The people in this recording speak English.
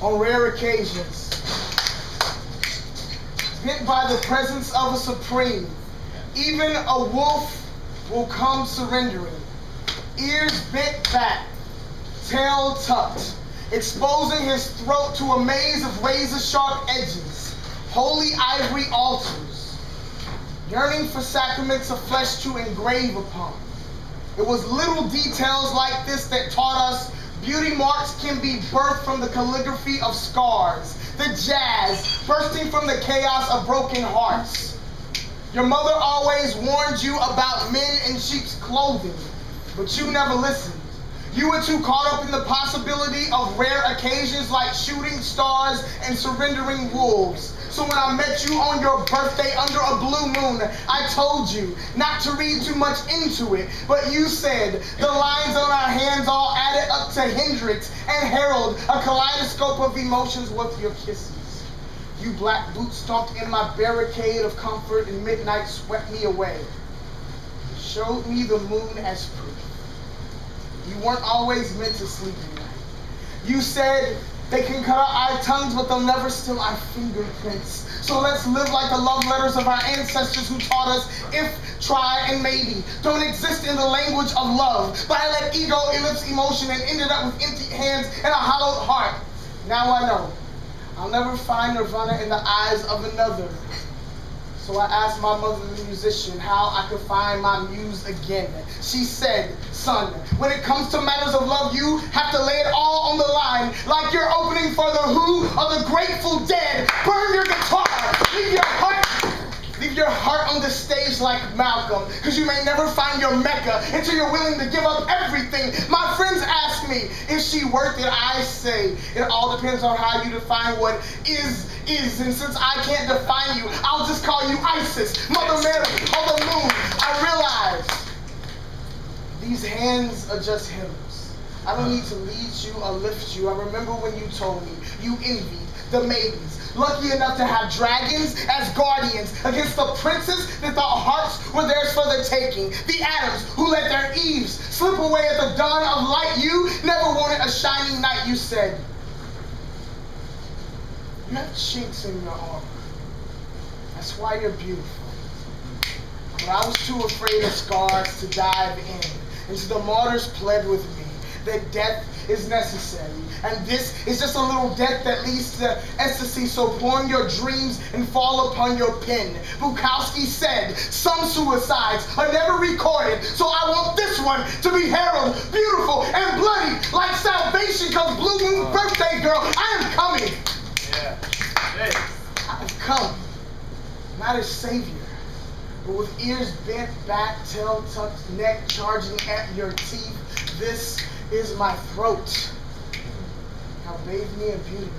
on rare occasions, bit by the presence of a supreme, even a wolf will come surrendering, ears bent back, tail tucked, exposing his throat to a maze of razor-sharp edges, holy ivory altars, yearning for sacraments of flesh to engrave upon. It was little details like this that taught us beauty marks can be birthed from the calligraphy of scars, the jazz bursting from the chaos of broken hearts. Your mother always warned you about men in sheep's clothing, but you never listened. You were too caught up in the possibility of rare occasions like shooting stars and surrendering wolves. So when I met you on your birthday under a blue moon, I told you not to read too much into it, but you said the lines on our hands all added up to Hendrix and Harold, a kaleidoscope of emotions with your kisses. You black boots stomped in my barricade of comfort and midnight swept me away. You showed me the moon as proof. You weren't always meant to sleep at night. You said they can cut our tongues, but they'll never steal our fingerprints. So let's live like the love letters of our ancestors who taught us if, try, and maybe don't exist in the language of love. But I let ego ellipse emotion and ended up with empty hands and a hollowed heart. Now I know I'll never find nirvana in the eyes of another. So I asked my mother, the musician, how I could find my muse again. She said, son, when it comes to matters of love, you have to lay it all on the line, like you're opening for the Who or the Grateful Dead. Burn your guitar, leave your heart on the stage like Malcolm, because you may never find your Mecca until you're willing to give up everything. My friends ask me, is she worth it? I say, it all depends on how you define what is. And since I can't define you, I'll just call you Isis, Mother Mary, or the moon. I realize these hands are just hymns. I don't need to lead you or lift you. I remember when you told me you envied the maidens, lucky enough to have dragons as guardians against the princes that thought hearts were theirs for the taking. The Adams who let their Eves slip away at the dawn of light. You never wanted a shining night, you said. You have chinks in your armor. That's why you're beautiful. But I was too afraid of scars to dive in. And so the martyrs pled with me that death is necessary. And this is just a little death that leads to ecstasy. So form your dreams and fall upon your pen. Bukowski said, some suicides are never recorded. So I want this one to be heralded, beautiful and bloody, like salvation. Because Blue Moon birthday girl, I am coming. Yeah. Hey. I've come, not as savior, but with ears bent back, tail tucked, neck charging at your teeth. This is my throat. Now bathe me in beauty.